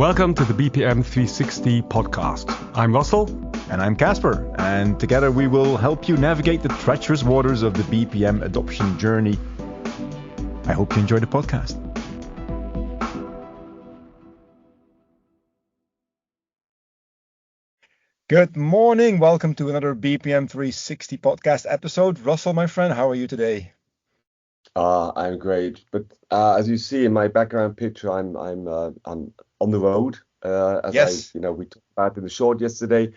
Welcome to the BPM 360 podcast. I'm Russell. And I'm Caspar. And together we will help you navigate the treacherous waters of the BPM adoption journey. I hope you enjoy the podcast. Good morning. Welcome to another BPM 360 podcast episode. Russell, my friend, how are you today? I'm great, but as you see in my background picture, I'm on the road. Yes. We talked about in the short yesterday,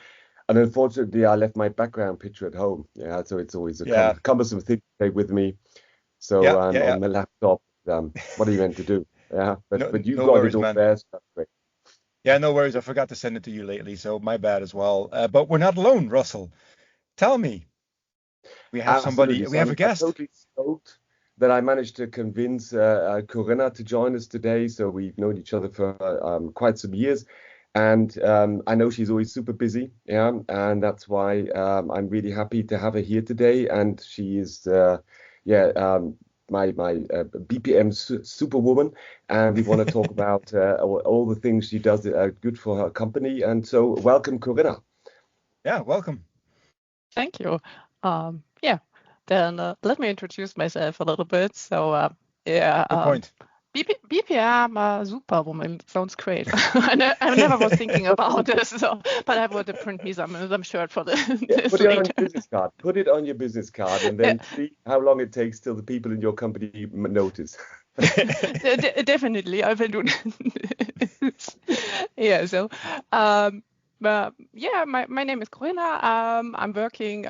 and unfortunately, I left my background picture at home. Yeah, so it's always a cumbersome thing to take with me. So I'm on my laptop. What are you meant to do? Yeah, but you've got it all there, so that's great. Yeah, no worries. I forgot to send it to you lately, so my bad as well. But we're not alone, Russell. Tell me, we have somebody. Absolutely. We have a guest. I'm totally stoked that I managed to convince Corinna to join us today. So we've known each other for quite some years, and I know she's always super busy. Yeah, and that's why I'm really happy to have her here today. And she is, my BPM Superwoman, and we want to talk about all the things she does that are good for her company. And so, welcome, Corinna. Yeah, welcome. Thank you. Then let me introduce myself a little bit. So, Good point. BPM Superwoman sounds great. I never was thinking about this, but I would print me some shirt for this. Put it on your business card. Put it on your business card, and then see how long it takes till the people in your company notice. Definitely, I will do this. Yeah. So. My name is Corinna. I'm working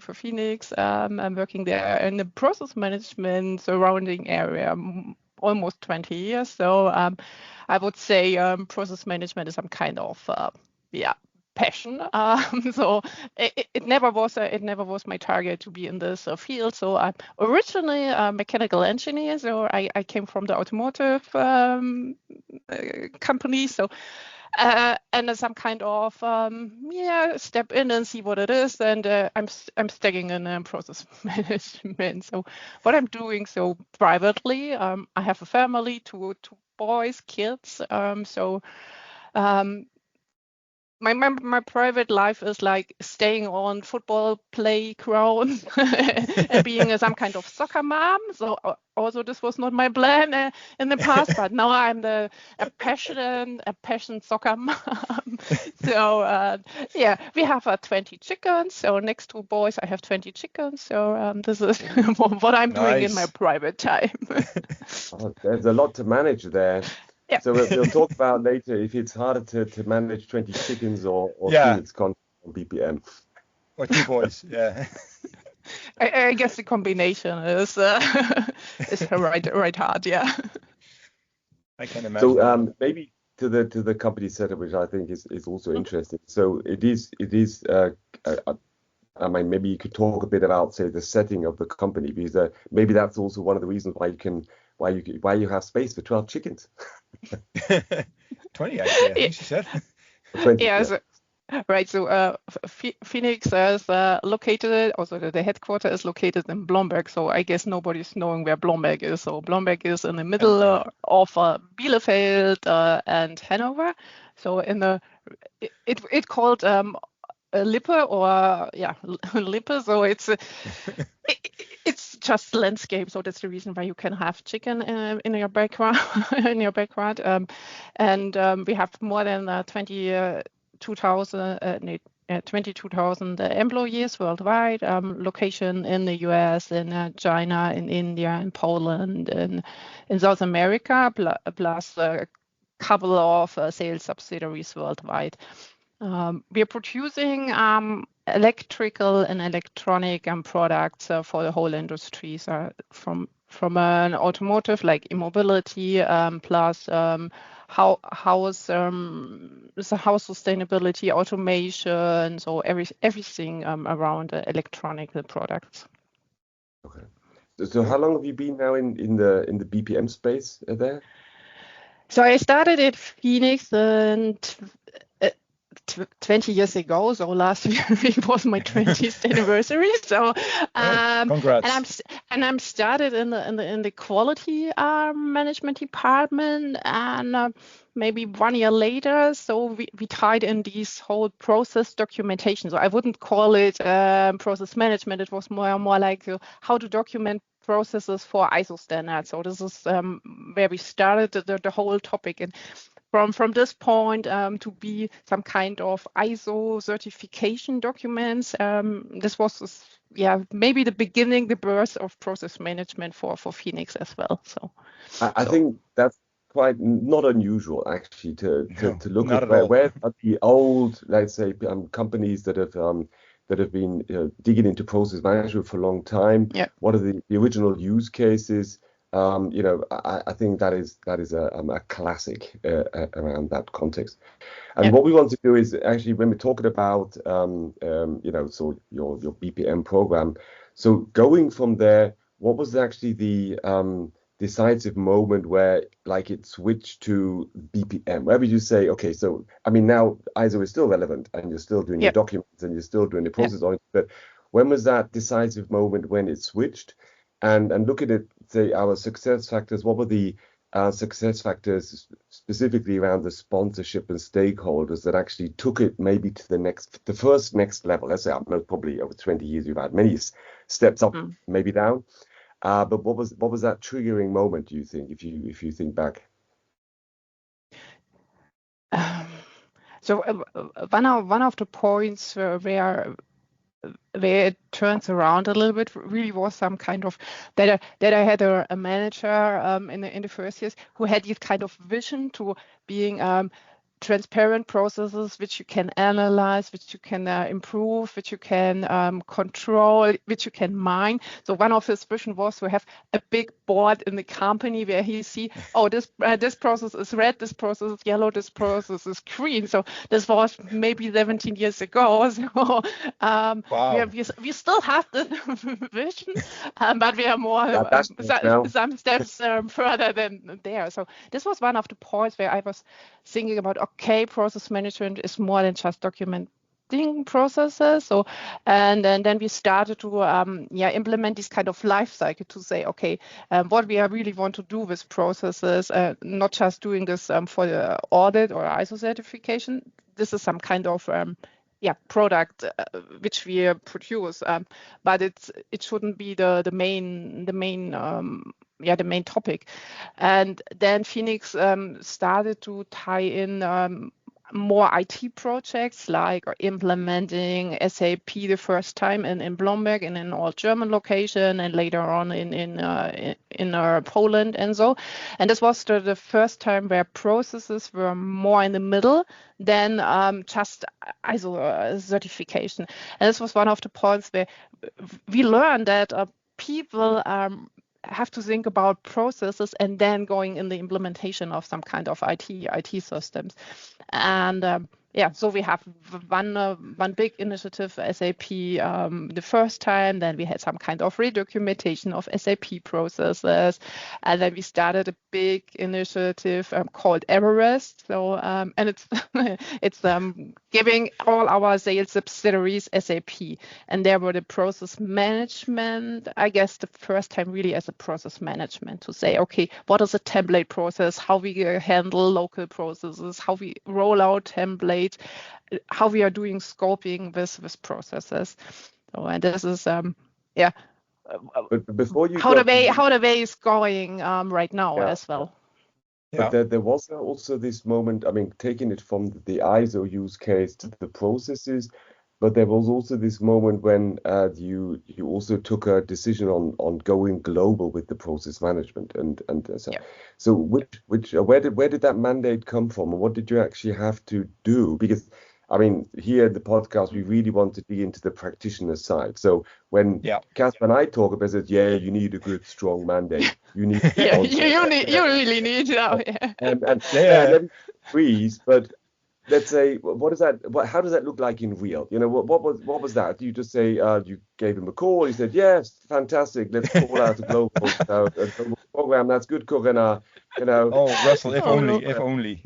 for Phoenix. I'm working there in the process management surrounding area almost 20 years. So I would say process management is some kind of passion. So it never was my target to be in this field. So I'm originally a mechanical engineer. So I came from the automotive company. So. And some kind of step in and see what it is, and I'm staying in process management. So what I'm doing, so privately, I have a family, two boys, kids. My private life is like staying on football playground and being some kind of soccer mom. So also this was not my plan in the past, but now I'm a passionate soccer mom. So we have 20 chickens. So next to boys, I have 20 chickens. So this is what I'm doing in my private time. There's a lot to manage there. Yeah. So we'll talk about later if it's harder to manage 20 chickens or Phoenix content on BPM. Or two boys, yeah. I guess the combination is right hard, yeah. I can imagine. So maybe to the company setup, which I think is also interesting. So it is. I mean, maybe you could talk a bit about, say, the setting of the company, because maybe that's also one of the reasons why you have space for 12 chickens. 20 actually, I think she said. 20, right. So Phoenix is located. Also, the headquarters is located in Blomberg. So I guess nobody's knowing where Blomberg is. So Blomberg is in the middle of Bielefeld and Hanover. So it called Lippe or Lippe. So it's just landscape. So that's the reason why you can have chicken in your background. And we have more than 22,000 employees worldwide. Location in the US, in China, in India, in Poland, and in South America, plus a couple of sales subsidiaries worldwide. We are producing electrical and electronic products for the whole industry. So from an automotive like e-mobility, plus house sustainability, automation, so everything around electronic products. Okay. So how long have you been now in the BPM space there? So I started at Phoenix in 20 years ago. So last year it was my 20th anniversary. So congrats. I'm started in the quality management department, and maybe 1 year later, so we tied in these whole process documentation. So I wouldn't call it process management. It was more like how to document processes for ISO standards. So this is where we started the whole topic. And from this point to be some kind of ISO certification documents, this was maybe the beginning, the birth of process management for Phoenix as well. So I think that's quite not unusual actually to look not at at all. where are the old, let's say, companies that have been digging into process management for a long time. Yeah. What are the original use cases? I think that is a classic around that context. And what we want to do is actually, when we're talking about so your BPM program, so going from there, what was actually the decisive moment where like it switched to BPM? Where would you say, okay, so I mean now ISO is still relevant and you're still doing your documents and you're still doing the process oriented, but when was that decisive moment when it switched? And look at it, say our success factors. What were the success factors specifically around the sponsorship and stakeholders that actually took it maybe to the first next level? Let's say, I know probably over 20 years you've had many steps up, maybe down. But what was that triggering moment, do you think, if you think back? So one of the points where it turns around a little bit really was some kind of that I had a manager in the first years who had this kind of vision to being transparent processes which you can analyze, which you can improve, which you can control, which you can mine. So one of his vision was to have a big board in the company where he see, oh, this process is red, this process is yellow, this process is green. So this was maybe 17 years ago. So Wow. we still have the vision, but we are more some steps further than there. So this was one of the points where I was thinking about, okay, process management is more than just documenting processes. So, and then we started to implement this kind of life cycle to say, okay, what we really want to do with processes, not just doing this for the audit or ISO certification. This is some kind of product which we produce, but it shouldn't be the main topic. And then Phoenix started to tie in more IT projects, like implementing SAP the first time in Blomberg in an all German location, and later on in Poland and so. And this was the first time where processes were more in the middle than just ISO certification. And this was one of the points where we learned that people have to think about processes and then going in the implementation of some kind of IT systems. And so we have one big initiative, SAP, the first time. Then we had some kind of redocumentation of SAP processes, and then we started a big initiative called Everest. So and it's giving all our sales subsidiaries SAP, and there were the process management. I guess the first time really as a process management to say, okay, what is a template process? How we handle local processes? How we roll out templates? How we are doing scoping with processes. So, and this is But before you how the way is going right now as well. But there was also this moment, I mean, taking it from the ISO use case to the processes, but there was also this moment when you also took a decision on going global with the process management, so where did that mandate come from, and what did you actually have to do? Because I mean, here in the podcast, we really want to dig into the practitioner side. So when Caspar and I talk about it, you need a good, strong mandate. You need, you really need that. And freeze, but let's say, what is that? How does that look like in real? You know, what was that? You just say you gave him a call. He said, "Yes, fantastic. Let's call out a global program. That's good, Corinna." You know. Oh, Russell, if only.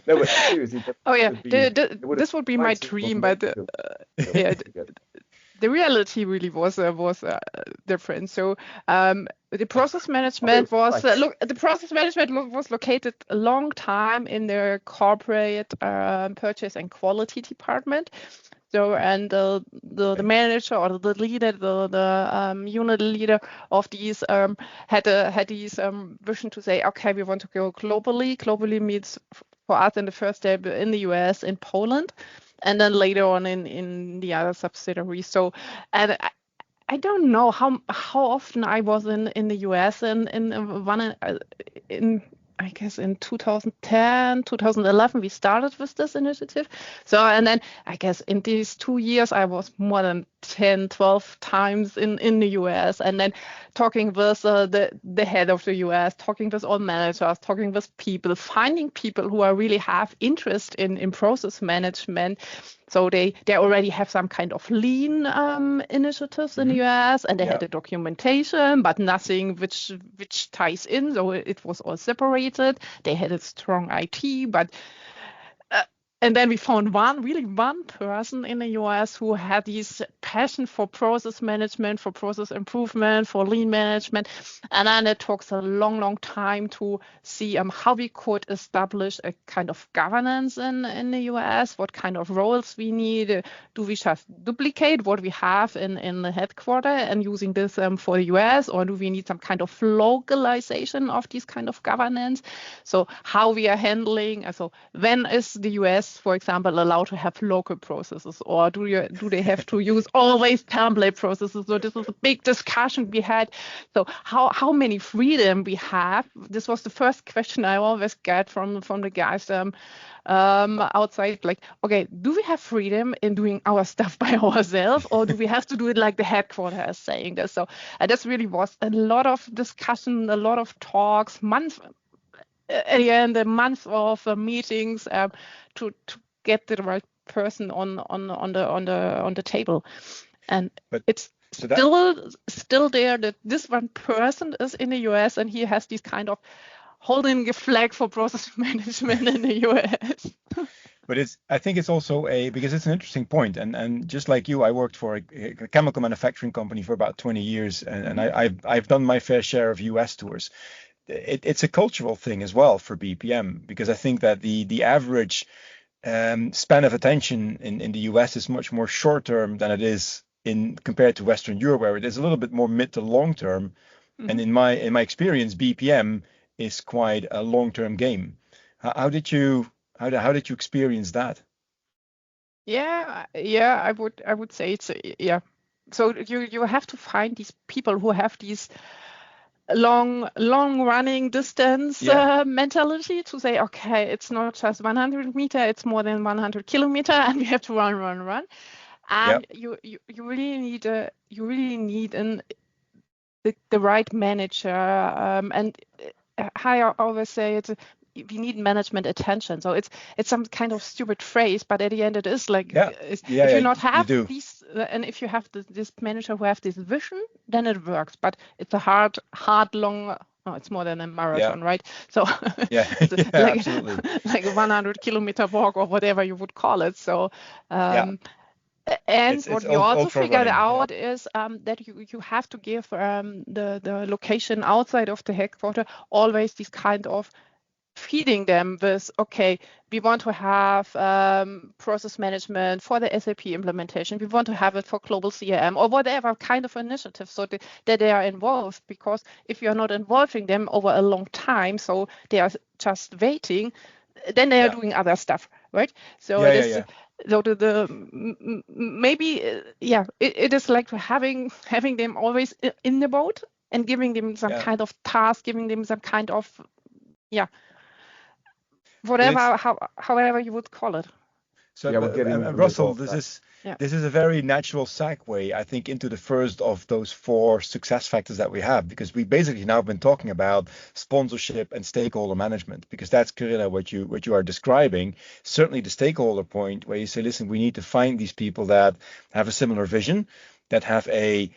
No, but seriously. Oh yeah, would this would be my dream, but yeah, the reality really was different. So the process management was the process management was located a long time in the corporate purchase and quality department. So and the manager or the leader, the unit leader of these had these vision to say, okay, we want to go globally. Globally means for us in the first step in the US, in Poland, and then later on in the other subsidiaries. So, and I don't know how often I was in the US in I guess in 2010, 2011 we started with this initiative. So and then I guess in these 2 years I was more than 10, 12 times in the US, and then talking with the head of the US, talking with all managers, talking with people, finding people who are really have interest in process management. So they already have some kind of lean initiatives in the US, and they had the documentation, but nothing which ties in. So it was all separated. They had a strong IT, but and then we found one person in the US who had this passion for process management, for process improvement, for lean management. And then it took a long time to see how we could establish a kind of governance in the US, what kind of roles we need. Do we just duplicate what we have in the headquarters and using this for the US, or do we need some kind of localization of this kind of governance? So how we are handling, so when is the US, for example, allowed to have local processes, or do they have to use always template processes? So this was a big discussion we had. So how many freedom we have? This was the first question I always get from the guys outside. Like, okay, do we have freedom in doing our stuff by ourselves, or do we have to do it like the headquarters is saying this? So this really was a lot of discussion, a lot of talks, months. At the end, a month of meetings to get the right person on the table, and it's still there that this one person is in the US and he has this kind of holding a flag for process management in the US. But I think it's also because it's an interesting point, and just like you, I worked for a chemical manufacturing company for about 20 years, and I've done my fair share of US tours. It's a cultural thing as well for BPM, because I think that the average span of attention in the US is much more short term than it is compared to Western Europe, where it is a little bit more mid to long term. And in my experience, BPM is quite a long term game. How did you experience that? Yeah, I would say it's So you have to find these people who have these long running distance mentality to say, okay, it's not just 100 meter, it's more than 100 kilometer, and we have to run. And you really need the right manager. And I always say we need management attention. So it's some kind of stupid phrase, but at the end it is like if you not have these, and if you have this manager who have this vision, then it works. But it's a hard long. Oh, it's more than a marathon, right? So absolutely. like a 100-kilometer walk or whatever you would call it. So. And what we also figured out is that you have to give the location outside of the headquarters always this kind of feeding them with, okay, we want to have process management for the SAP implementation. We want to have it for global CRM or whatever kind of initiative, so that they are involved. Because if you're not involving them over a long time, so they are just waiting, then they are doing other stuff, right? So so maybe it is like having them always in the boat and giving them some kind of task, giving them some kind of whatever, however you would call it. So Russell, this is a very natural segue, I think, into the first of those 4 success factors that we have, because we basically now been talking about sponsorship and stakeholder management, because that's, Corinna, what you are describing. Certainly the stakeholder point, where you say, listen, we need to find these people that have a similar vision, that have a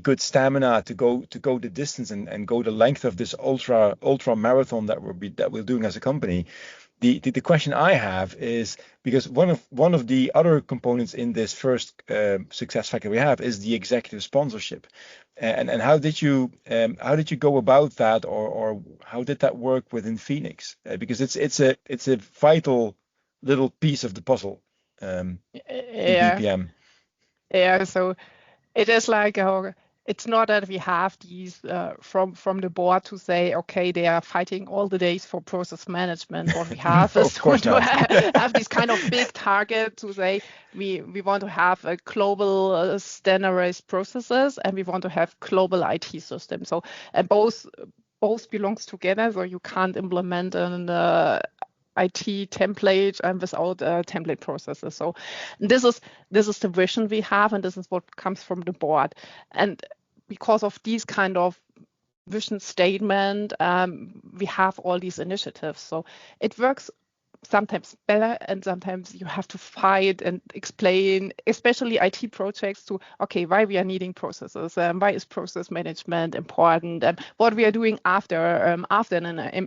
good stamina to go the distance and go the length of this ultra marathon that we're doing as a company. the question I have is, because one of the other components in this first success factor we have is the executive sponsorship, and how did you go about that, or how did that work within Phoenix? Because it's a vital little piece of the puzzle in BPM. Yeah, so it is like it's not that we have these from the board to say, okay, they are fighting all the days for process management. What we have is to have this kind of big target to say we want to have a global standardized processes, and we want to have global IT systems. So and both belongs together. So you can't implement an IT template and without template processes. So this is the vision we have, and this is what comes from the board. And because of these kind of vision statement, we have all these initiatives. So it works sometimes better, and sometimes you have to fight and explain, especially IT projects, to okay, why we are needing processes, why is process management important, and what we are doing after an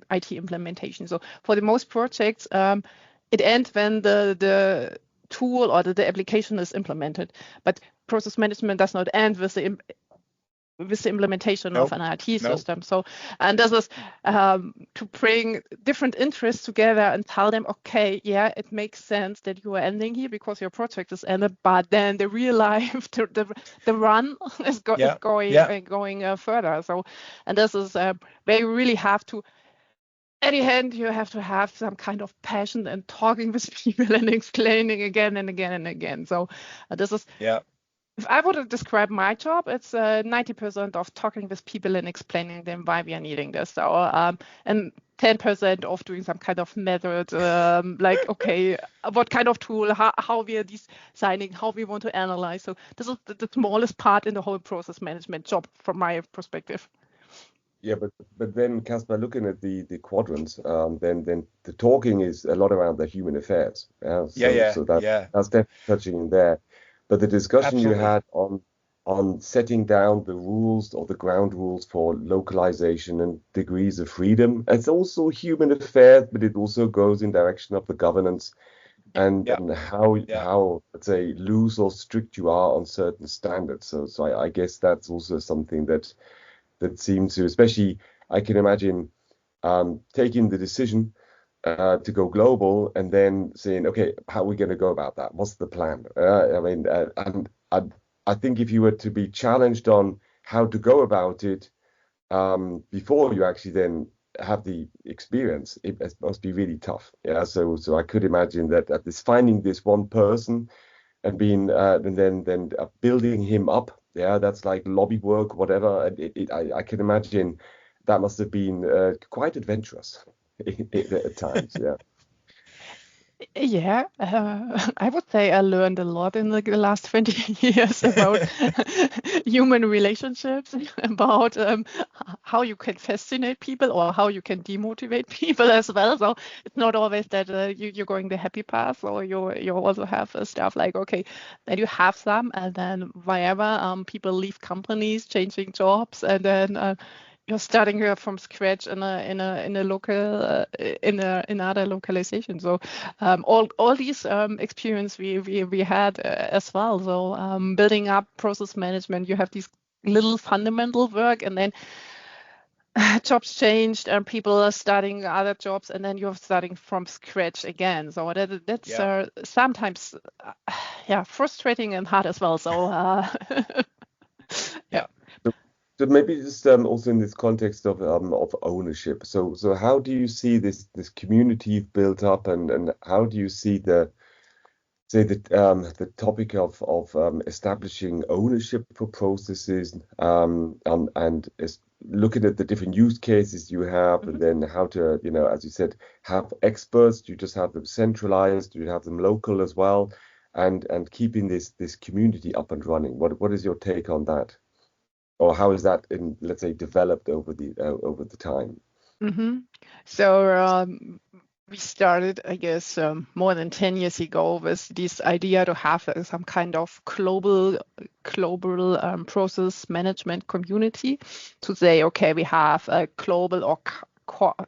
IT implementation. So for the most projects, it ends when the tool or the application is implemented, but process management does not end with the implementation of an IT system. So, and this is to bring different interests together and tell them, okay, yeah, it makes sense that you are ending here because your project is ended, but then the real life, the run is going further. So, and this is where you really have to, at the end, you have to have some kind of passion and talking with people and explaining again and again and again. So this is if I would describe my job, it's 90% of talking with people and explaining them why we are needing this. So, and 10% of doing some kind of method, like, okay, what kind of tool, how we are designing, how we want to analyze. So this is the smallest part in the whole process management job from my perspective. Yeah, but then, Caspar, looking at the quadrants, then the talking is a lot around the human affairs. So that's definitely touching in there. But the discussion you had on setting down the rules or the ground rules for localization and degrees of freedom, it's also human affairs, but it also goes in direction of the governance and how let's say loose or strict you are on certain standards. So I guess that's also something that seems to, especially I can imagine taking the decision to go global and then saying, okay, how are we going to go about that? What's the plan? And I think if you were to be challenged on how to go about it before you actually then have the experience, it must be really tough. Yeah. So I could imagine that at this finding this one person and being and then building him up. Yeah, that's like lobby work, whatever. I can imagine that must have been quite adventurous. At times, Yeah, I would say I learned a lot in the last 20 years about human relationships, about how you can fascinate people or how you can demotivate people as well. So it's not always that you're going the happy path, or you also have stuff like, okay, that you have some, and then whenever people leave companies, changing jobs, and then you're starting here from scratch in a local in another localization. So all these experience we had as well. So building up process management, you have these little fundamental work, and then jobs changed and people are starting other jobs, and then you're starting from scratch again. So that's sometimes frustrating and hard as well. So So maybe just also in this context of ownership. So how do you see this community you've built up, and how do you see the topic of establishing ownership for processes, and looking at the different use cases you have, and then how to, as you said, have experts? Do you just have them centralized? Do you have them local as well? And keeping this community up and running. What is your take on that? Or how is that let's say, developed over the time? Mm-hmm. So we started, I guess, more than 10 years ago with this idea to have some kind of global process management community, to say, okay, we have a global or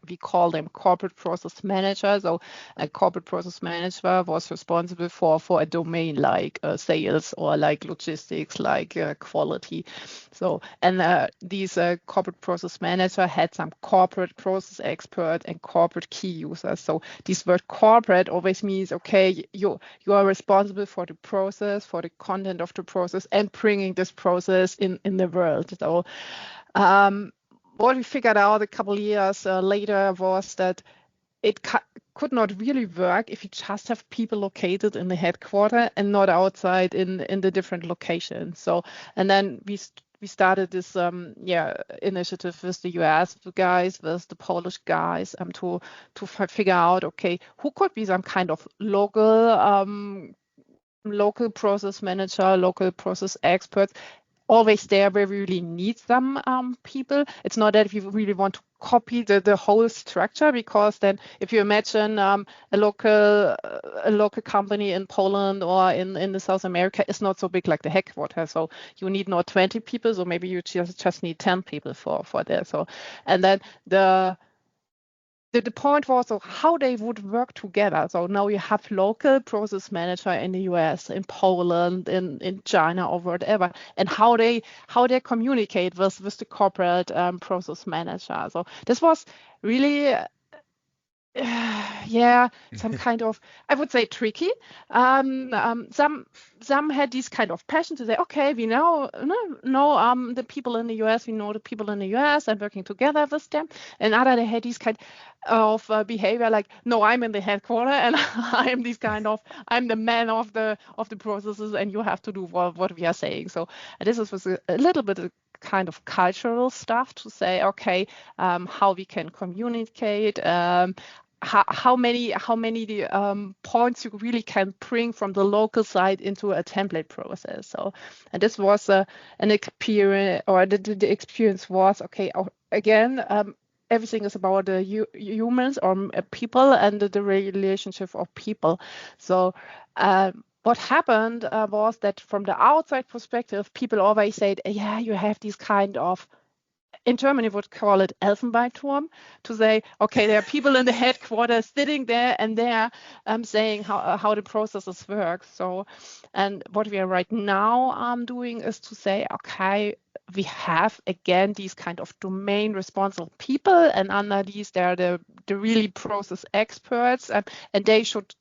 we call them corporate process manager. So a corporate process manager was responsible for a domain like sales or like logistics, like quality. So, and these corporate process manager had some corporate process expert and corporate key users. So this word corporate always means, okay, you are responsible for the process, for the content of the process, and bringing this process in the world. So what we figured out a couple of years later was that it could not really work if you just have people located in the headquarters and not outside in the different locations. So, and then we started this initiative with the US guys, with the Polish guys, to figure out, okay, who could be some kind of local process manager, local process experts, always there where we really need some people. It's not that we really want to copy the whole structure, because then if you imagine a local company in Poland or in the South America is not so big like the headquarters. So you need not 20 people, so maybe you just need 10 people for that. So, and then the point was how they would work together. So now you have local process manager in the US, in Poland, in China, or whatever, and how they communicate with the corporate process manager. So this was really some kind of, I would say, tricky. Some had this kind of passion to say, okay, we know the people in the US, we know the people in the US and working together with them. And other, they had this kind of behavior like, no, I'm in the headquarters and I'm the man of the processes, and you have to do what we are saying. So this was a little bit of kind of cultural stuff to say, okay, how we can communicate, how many points you really can bring from the local side into a template process. So, and this was an experience, or the experience was, okay, again, everything is about the humans or people and the relationship of people. So what happened was that from the outside perspective, people always said, yeah, you have these kind of, in Germany would call it Elfenbeinturm, to say, okay, there are people in the headquarters sitting there and they're saying how the processes work. So, and what we are right now doing is to say, okay, we have again these kind of domain responsible people, and under these there are the really process experts, and they should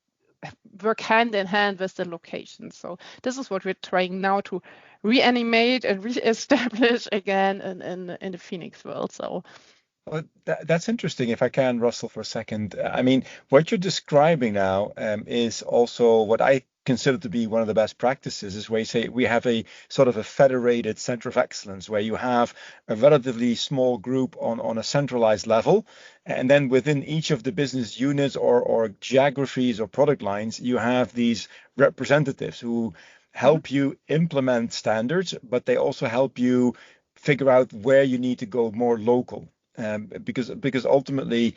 work hand in hand with the location. So this is what we're trying now to reanimate and re-establish again in the Phoenix world. So well, that's interesting. If I can, Russell, for a second. I mean, what you're describing now is also what I consider to be one of the best practices, is where you say we have a sort of a federated center of excellence, where you have a relatively small group on a centralized level, and then within each of the business units or geographies or product lines, you have these representatives who help you implement standards, but they also help you figure out where you need to go more local, because ultimately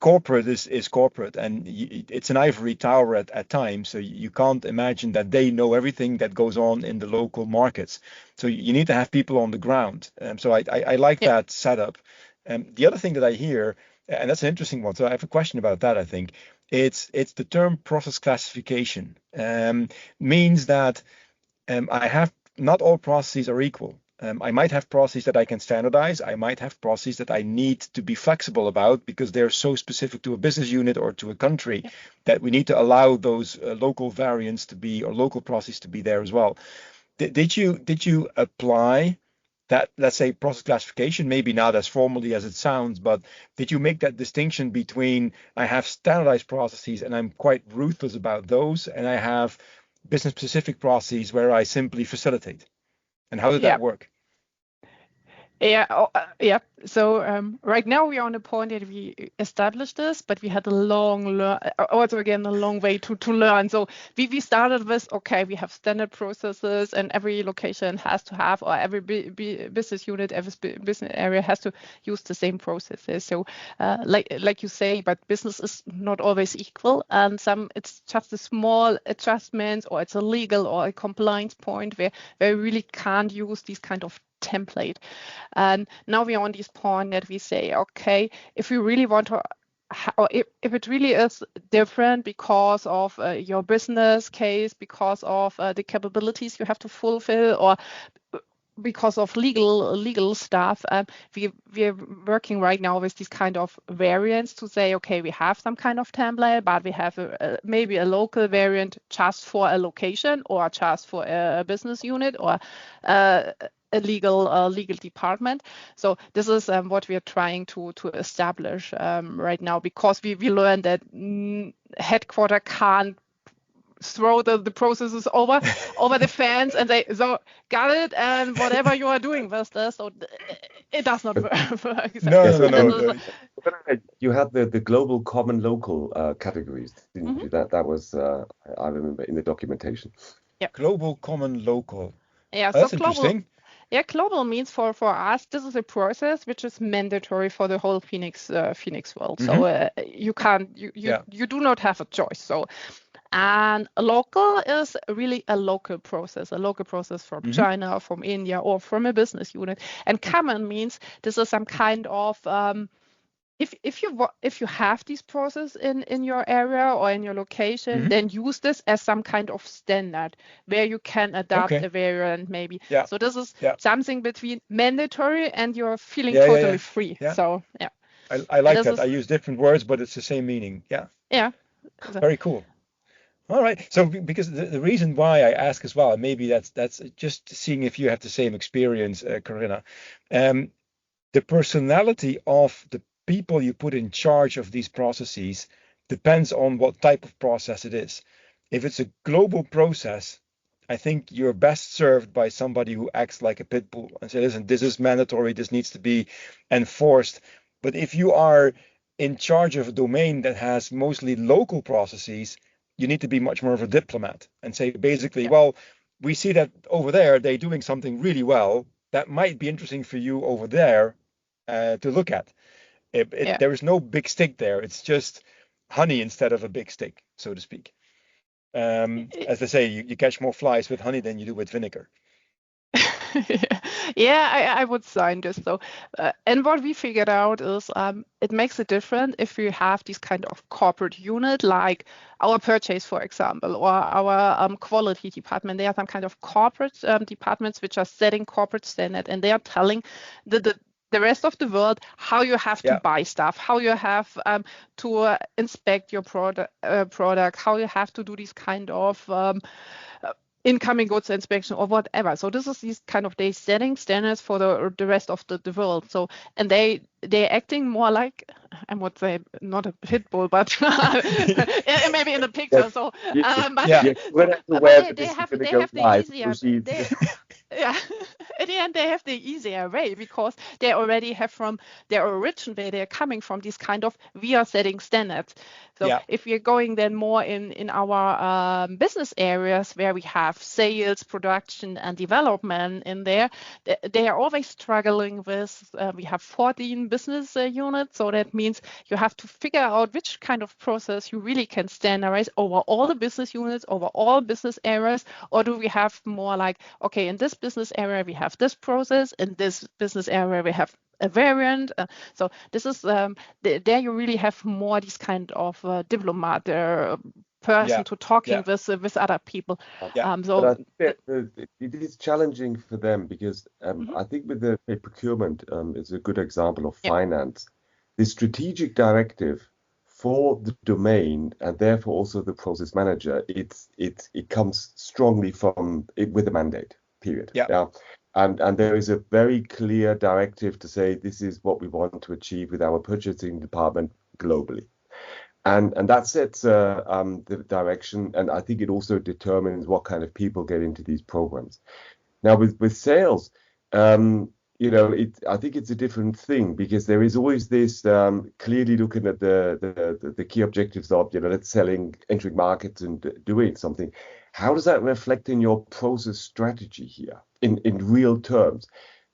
corporate is corporate, and it's an ivory tower at times, so you can't imagine that they know everything that goes on in the local markets. So you need to have people on the ground. So I like that setup. The other thing that I hear, and that's an interesting one, so I have a question about that. I think it's the term process classification, means that I have, not all processes are equal. I might have processes that I can standardize. I might have processes that I need to be flexible about because they're so specific to a business unit or to a country that we need to allow those local variants to be, or local processes to be there as well. Did you apply that, let's say, process classification, maybe not as formally as it sounds, but did you make that distinction between I have standardized processes and I'm quite ruthless about those, and I have business specific processes where I simply facilitate? And how did that work? Yeah. So right now we are on the point that we established this, but we had a long way to learn. So we started with, okay, we have standard processes, and every location has to have, or every business unit, every business area has to use the same processes. So like you say, but business is not always equal, and it's just a small adjustment, or it's a legal or a compliance point where we really can't use these kind of template. And now we're on this point that we say, okay, if we really want to, or if it really is different because of your business case, because of the capabilities you have to fulfill, or because of legal stuff, we're working right now with these kind of variants to say, okay, we have some kind of template, but we have maybe a local variant just for a location or just for a business unit or a legal department. So this is what we are trying to establish right now, because we learned that headquarter can't throw the processes over the fence and say, so got it, and whatever you are doing with this, so it does not work. No. You had the global, common, local categories, didn't you? That was I remember in the documentation. Yeah. Global, common, local. Yeah, that's so interesting. Yeah, global means for us, this is a process which is mandatory for the whole Phoenix world. So you do not have a choice. So, and local is really a local process from China, from India, or from a business unit. And common means this is some kind of if you have this process in your area or in your location, then use this as some kind of standard where you can adapt a variant maybe. Yeah. So this is something between mandatory and you're feeling free. Yeah. So yeah. I like that. I use different words, but it's the same meaning. Yeah. Yeah. Very cool. All right. So because the reason why I ask as well, and maybe that's just seeing if you have the same experience, Corinna, the personality of the people you put in charge of these processes depends on what type of process it is. If it's a global process, I think you're best served by somebody who acts like a pit bull and says, listen, this is mandatory, this needs to be enforced. But if you are in charge of a domain that has mostly local processes, you need to be much more of a diplomat and say, basically, well, we see that over there, they're doing something really well. That might be interesting for you over there to look at. There is no big stick there. It's just honey instead of a big stick, so to speak. As they say, you catch more flies with honey than you do with vinegar. I would sign this. So, and what we figured out is it makes it different if you have this kind of corporate unit, like our purchase, for example, or our quality department. They are some kind of corporate departments which are setting corporate standard, and they are telling the rest of the world how you have to buy stuff, how you have to inspect your product, how you have to do these kind of incoming goods inspection or whatever. So this is these kind of they setting standards for the rest of the world. So and they're acting more like, I would say not a pit bull, but maybe in the picture. Yes. So but they have the easier. In the end, they have the easier way because they already have from their origin where they're coming from this kind of we are setting standards. So if we're going then more in our business areas where we have sales, production, and development in there, they are always struggling with. We have 14 business units, so that means you have to figure out which kind of process you really can standardize over all the business units, over all business areas, or do we have more like, okay, in this business area we have this process, in this business area we have a variant. So this is there you really have more this kind of diplomat person to talking with other people. So it is challenging for them because I think with the procurement is a good example of finance. The strategic directive for the domain and therefore also the process manager, it comes strongly from it with a mandate. Period. And there is a very clear directive to say this is what we want to achieve with our purchasing department globally. And that sets the direction, and I think it also determines what kind of people get into these programs. Now with sales, I think it's a different thing because there is always this clearly looking at the key objectives of let's selling, entering markets and doing something. How does that reflect in your process strategy here in real terms?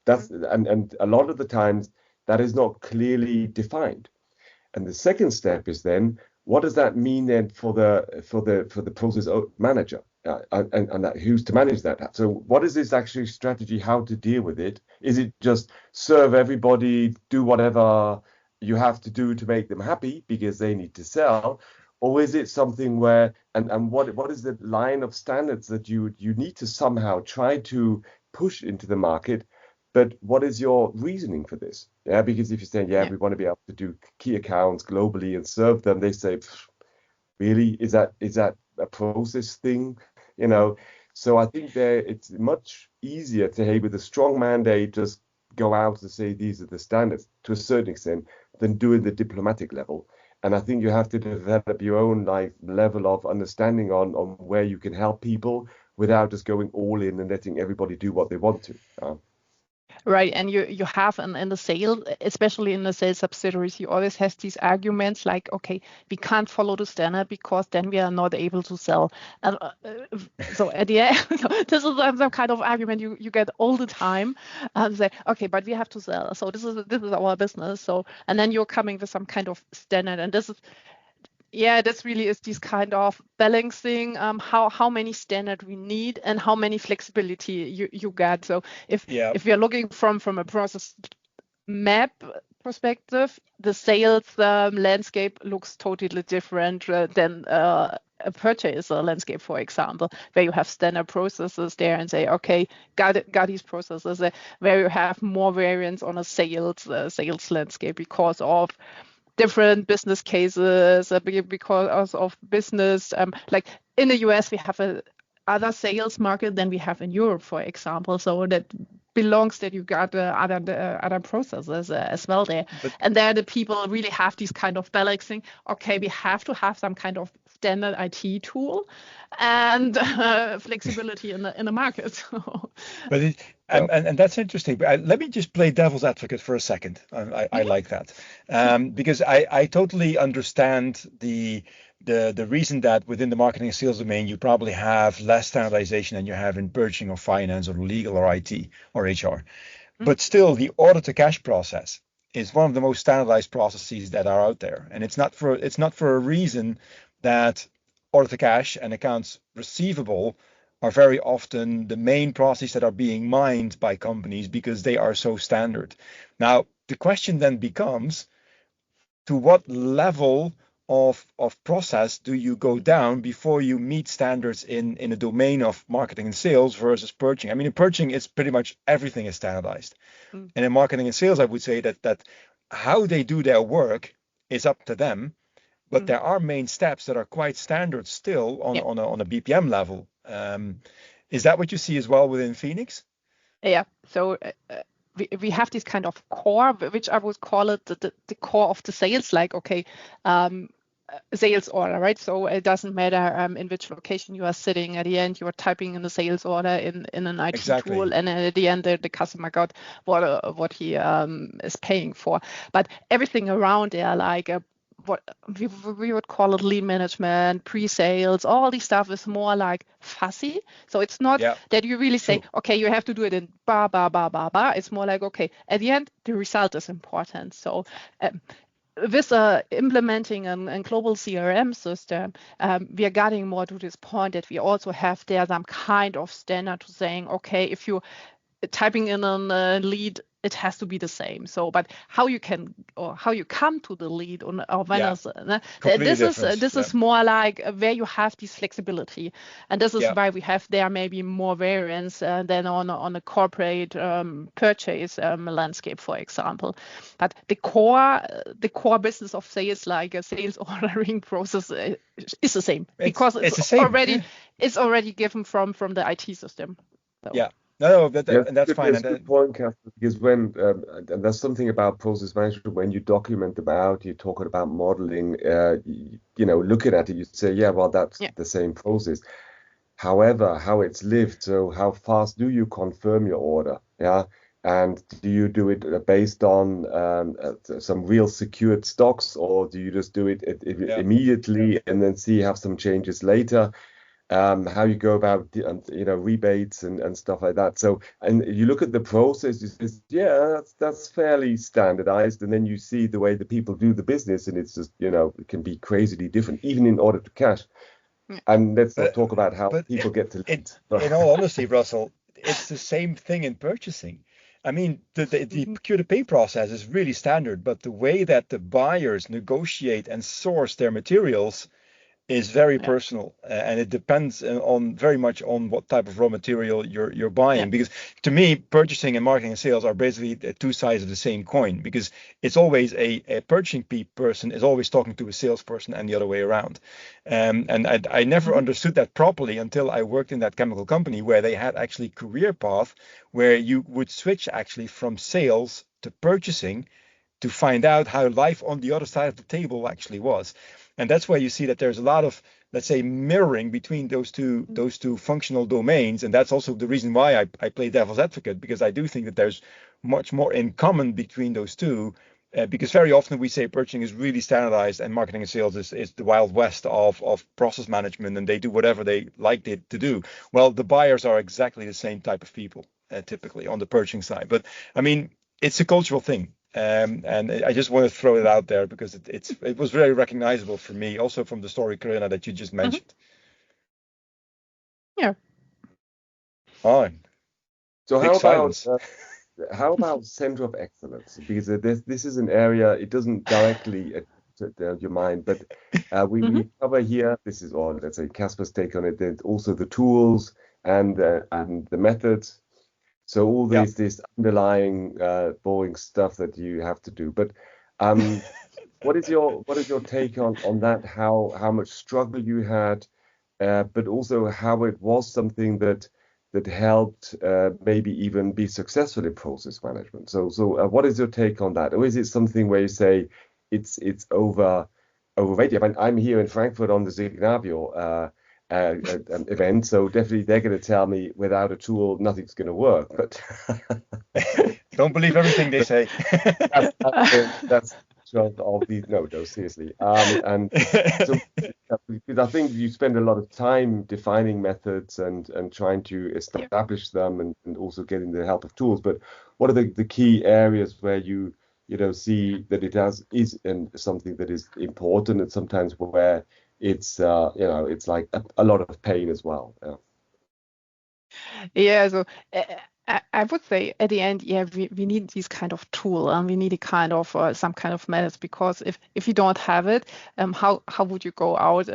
That's and a lot of the times that is not clearly defined. And the second step is then what does that mean then for the process manager? and that, who's to manage that? So what is this actually strategy, how to deal with it? Is it just serve everybody, do whatever you have to do to make them happy because they need to sell? Or is it something where, and what is the line of standards that you need to somehow try to push into the market? But what is your reasoning for this? Yeah, because if you're saying, we want to be able to do key accounts globally and serve them, they say, really, is that a process thing? So I think it's much easier to, hey, with a strong mandate, just go out and say these are the standards to a certain extent than doing the diplomatic level. And I think you have to develop your own level of understanding on where you can help people without just going all in and letting everybody do what they want to. Right, and you have in the sale, especially in the sales subsidiaries, you always have these arguments like, okay, we can't follow the standard because then we are not able to sell. And so at the end, this is some kind of argument you get all the time. Say, okay, but we have to sell. So this is our business. So, and then you're coming with some kind of standard, and this is. Yeah, this really is this kind of balancing how many standard we need and how many flexibility you get. So if we are looking from a process map perspective, the sales landscape looks totally different than a purchase landscape, for example, where you have standard processes there and say, okay, got these processes where you have more variance on a sales landscape because of different business cases, because of business. Like in the US, we have a other sales market than we have in Europe, for example. So that belongs that you got other processes as well there. And there the people really have these kind of balancing. Okay, we have to have some kind of standard IT tool and flexibility in the market. And that's interesting. But let me just play devil's advocate for a second. I like that because I totally understand the reason that within the marketing and sales domain you probably have less standardization than you have in purchasing or finance or legal or IT or HR. But still, the order to cash process is one of the most standardized processes that are out there, and it's not for a reason that order to cash and accounts receivable are very often the main processes that are being mined by companies because they are so standard. Now, the question then becomes, to what level of process do you go down before you meet standards in a domain of marketing and sales versus purchasing? I mean, in purchasing, it's pretty much everything is standardized. And in marketing and sales, I would say that how they do their work is up to them. But there are main steps that are quite standard still on a BPM level. Is that what you see as well within Phoenix? Yeah. So we have this kind of core, which I would call it the core of the sales. Like, okay, sales order, right? So it doesn't matter in which location you are sitting. At the end, you are typing in the sales order in an IT tool, and at the end, the customer got what he is paying for. But everything around there, like what we would call it lead management, pre-sales, all this stuff is more like fussy. So it's not that you really say, okay, you have to do it in bar. It's more like, okay, at the end, the result is important. So with implementing a global CRM system, we are getting more to this point that we also have there some kind of standard to saying, okay, if you're typing in a lead, it has to be the same. So, but how you come to the lead or when this is more like where you have this flexibility, and this is why we have there maybe more variance than on a corporate purchase landscape, for example. But the core business of sales, like a sales ordering process, is the same because it's already given from the IT system. So. Yeah. No, and that's fine. That's a good point, Caspar, because when and there's something about process management, when you document them out, you're talking about modeling, looking at it, you say, that's the same process. However, how it's lived, so how fast do you confirm your order? Yeah. And do you do it based on some real secured stocks, or do you just do it immediately and then have some changes later? How you go about, rebates and stuff like that. So, and you look at the process, that's fairly standardized. And then you see the way the people do the business, and it's just, it can be crazily different, even in order to cash. And let's not But talk about how but people get to lead. in all honesty, Russell, it's the same thing in purchasing. I mean, the procure to pay process is really standard, but the way that the buyers negotiate and source their materials is very Yeah. personal, and it depends on very much on what type of raw material you're Yeah. buying. Because to me, purchasing and marketing and sales are basically the two sides of the same coin. Because it's always a purchasing person is always talking to a salesperson and the other way around. And I never understood that properly until I worked in that chemical company where they had actually career path where you would switch actually from sales to purchasing to find out how life on the other side of the table actually was. And that's why you see that there's a lot of, let's say, mirroring between those two functional domains. And that's also the reason why I play devil's advocate, because I do think that there's much more in common between those two. Because very often we say purchasing is really standardized and marketing and sales is the wild west of process management, and they do whatever they like to do. Well, the buyers are exactly the same type of people, typically on the purchasing side. But I mean, it's a cultural thing. And I just want to throw it out there because it was very recognizable for me, also from the story, Corinna, that you just mentioned. Yeah. All right. So Big silence. how about center of excellence? Because this is an area, it doesn't directly your mind, but we cover here, this is all, let's say, Caspar's take on it, there's also the tools and the methods. So all this underlying boring stuff that you have to do. But what is your take on that? How much struggle you had, but also how it was something that helped maybe even be successful in process management. So what is your take on that? Or is it something where you say it's overrated? I mean, I'm here in Frankfurt on the Signavio event, so definitely they're going to tell me without a tool nothing's going to work. But don't believe everything they say. that's of these. No, seriously. And so because I think you spend a lot of time defining methods and trying to establish them and also getting the help of tools. But what are the key areas where you see that is something that is important, and sometimes where it's it's like a lot of pain as well. Yeah, so I would say at the end, yeah, we need this kind of tool, and we need a kind of some kind of methods, because if you don't have it, how would you go out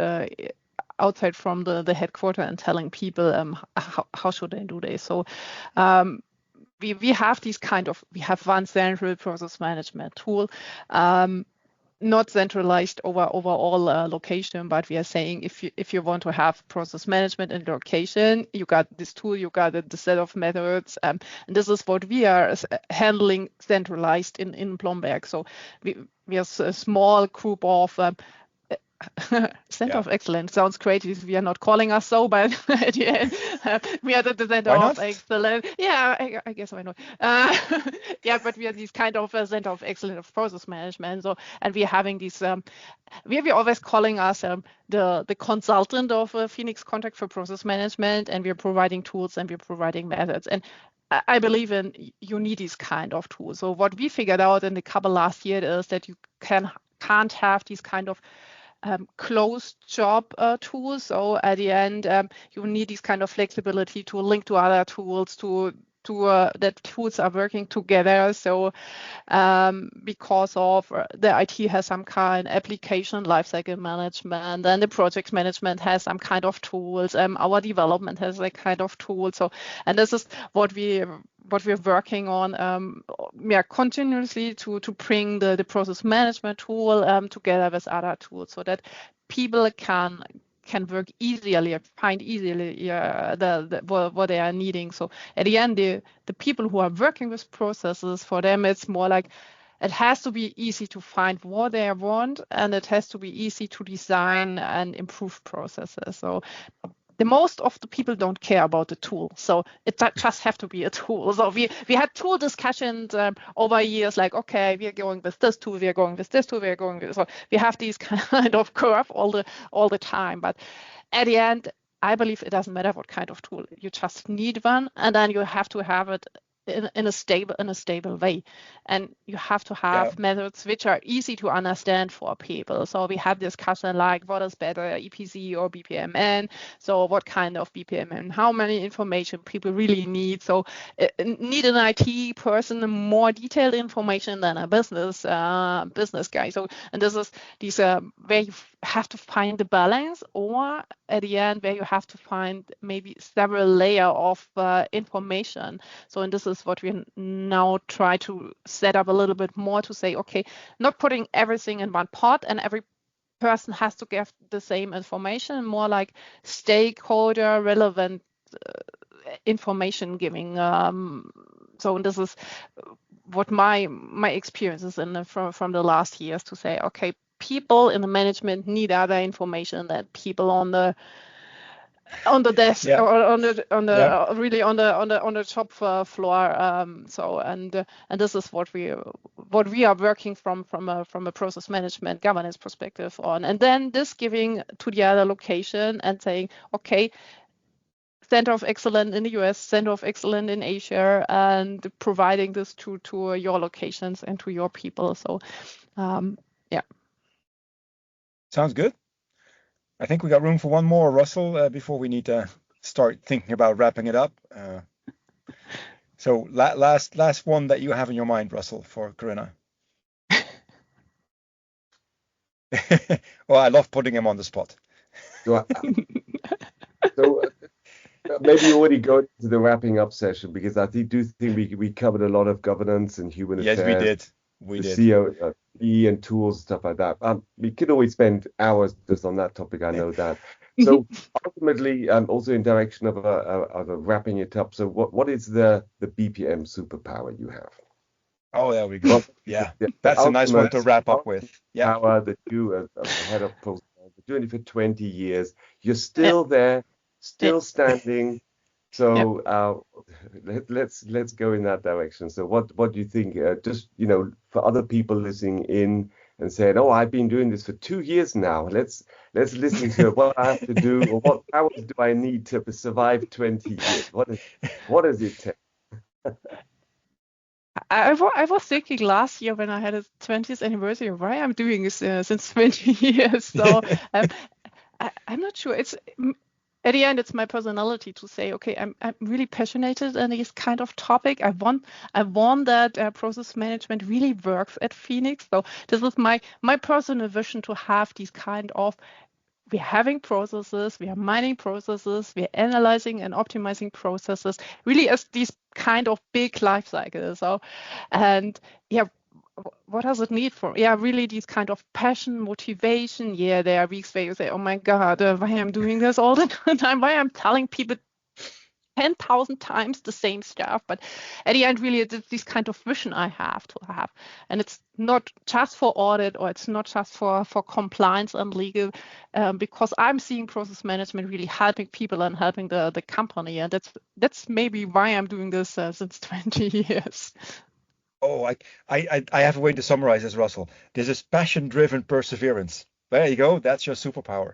outside from the headquarter and telling people how should they do this? So we have we have one central process management tool. Not centralized over all location, but we are saying if you want to have process management in location, you got this tool, you got the set of methods, and this is what we are handling centralized in Blomberg. So we are a small group of Center of Excellence. Sounds great if we are not calling us so, but at the end, we are the Center of Excellence. Yeah, I guess why not? Yeah, but we are this kind of Center of Excellence of process management. So, and we are having this, we are always calling us the consultant of Phoenix Contact for process management, and we are providing tools and we're providing methods. And I believe you need these kind of tools. So what we figured out in the couple last year is that you can't have these kind of closed job tools. So at the end, you need this kind of flexibility to link to other tools, to that tools are working together. So because of the IT has some kind of application lifecycle management, and the project management has some kind of tools. Our development has a kind of tool. So, and this is what we're working on continuously to bring the process management tool together with other tools, so that people can work easily, find easily what they are needing. So at the end, the people who are working with processes, for them it's more like it has to be easy to find what they want, and it has to be easy to design and improve processes. So the most of the people don't care about the tool, so it just have to be a tool. So we had tool discussions over years, like, okay, we are going with this tool, we are going with this tool, we are going with, so we have these kind of curve all the time. But at the end, I believe it doesn't matter what kind of tool, you just need one, and then you have to have it in a stable way. And you have to have methods which are easy to understand for people. So we have discussion like what is better, EPC or BPMN? So what kind of BPM and how many information people really need? So need an IT person more detailed information than a business guy. So and this is these where you have to find the balance, or at the end where you have to find maybe several layer of information. So and this is what we now try to set up a little bit more to say, okay, not putting everything in one pot and every person has to give the same information, more like stakeholder relevant information giving. So this is what my experience is from the last years, to say, okay, people in the management need other information than people on the desk or on the really on the shop floor. So and this is what we are working from a process management governance perspective on, and then this giving to the other location and saying, okay, Center of Excellence in the US, Center of Excellence in Asia, and providing this to your locations and to your people. So, Sounds good. I think we got room for one more, Russell, before we need to start thinking about wrapping it up. So last one that you have in your mind, Russell, for Corinna. Well, I love putting him on the spot. So maybe you already go to the wrapping up session, because I do think we covered a lot of governance and human affairs. Yes, we did. We did. COE and tools, stuff like that. We could always spend hours just on that topic. I know that. So ultimately, also in direction of a wrapping it up. So what is the BPM superpower you have? Oh, there we go. Well, yeah, that's a nice one to wrap up with. Yeah, power that you, as head of process, doing it for 20 years. You're still there, still standing. So let's go in that direction. So what do you think? Just for other people listening in and saying, "Oh, I've been doing this for 2 years now. Let's listen to what I have to do, or what powers do I need to survive 20 years? What does it take?" I was thinking last year when I had a 20th anniversary, why I'm doing this since 20 years. So I'm not sure. It's at the end, it's my personality to say, okay, I'm really passionate in this kind of topic. I want that process management really works at Phoenix. So this is my personal vision, to have these kind of, we're having processes, we are mining processes, we're analyzing and optimizing processes, really as these kind of big life cycles. So, and what does it need for? Yeah, really these kind of passion, motivation. Yeah, there are weeks where you say, oh my God, why I'm doing this all the time? Why I'm telling people 10,000 times the same stuff? But at the end, really, it's this kind of vision I have to have. And it's not just for audit, or it's not just for compliance and legal, because I'm seeing process management really helping people and helping the company. And that's maybe why I'm doing this since 20 years. Oh, I have a way to summarize this, Russell. This is passion-driven perseverance. There you go. That's your superpower.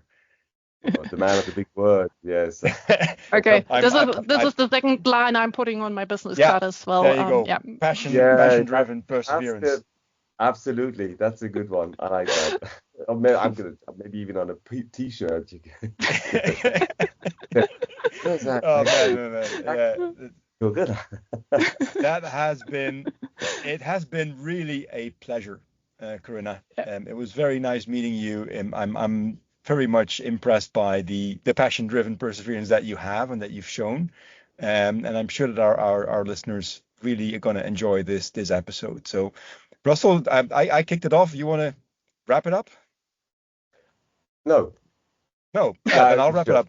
Oh, the man of the big word. Yes. Okay. This is the second line I'm putting on my business card as well. There you go. Yeah. Passion-driven perseverance. Absolutely. That's a good one. I like that. I'm gonna maybe even on a t-shirt. Oh man. Yeah. Feel good. It has been really a pleasure, Corinna. It was very nice meeting you. I'm very much impressed by the passion-driven perseverance that you have and that you've shown, and I'm sure that our listeners really are going to enjoy this episode. So, Russell, I kicked it off. You want to wrap it up? No. Then I'll wrap it up.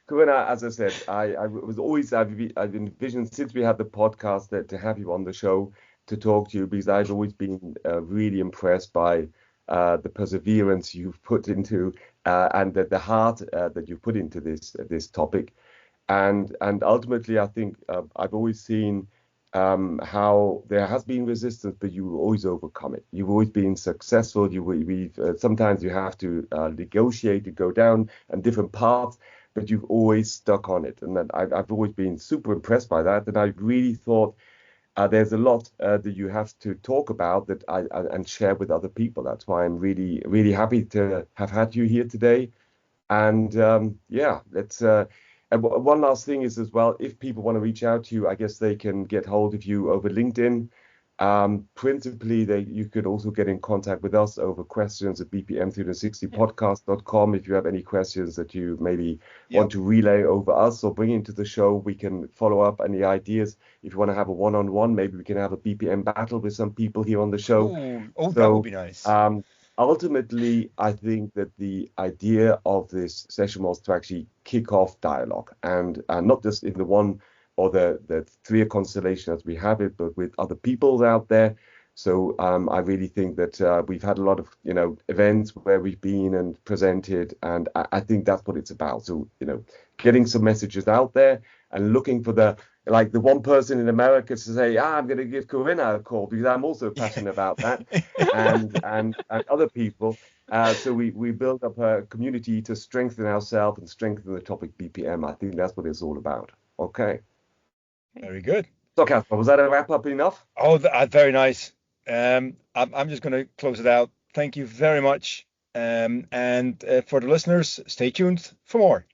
Corinna, as I said, I've envisioned since we had the podcast that to have you on the show to talk to you, because I've always been really impressed by the perseverance you've put into and the heart that you've put into this topic, and ultimately I think I've always seen how there has been resistance, but you always overcome it. You've always been successful. Sometimes you have to negotiate to go down on different paths. but you've always stuck on it. And I've always been super impressed by that. And I really thought there's a lot that you have to talk about that and share with other people. That's why I'm really, really happy to have had you here today. And let's. And one last thing is as well, if people want to reach out to you, I guess they can get hold of you over LinkedIn. Principally, you could also get in contact with us over questions at bpm360podcast.com. If you have any questions that you maybe want to relay over us or bring into the show, we can follow up any ideas. If you want to have a one-on-one, maybe we can have a BPM battle with some people here on the show. That would be nice. Ultimately, I think that the idea of this session was to actually kick off dialogue, and not just in the one or the three constellation as we have it, but with other people out there. So I really think that we've had a lot of events where we've been and presented, and I think that's what it's about. So getting some messages out there and looking for the one person in America to say, I'm going to give Corinna a call because I'm also passionate about that, and other people. So we build up a community to strengthen ourselves and strengthen the topic BPM. I think that's what it's all about. Okay. Very good. So, Caspar, was that a wrap up enough? Oh, very nice. I'm just going to close it out. Thank you very much. And for the listeners, stay tuned for more.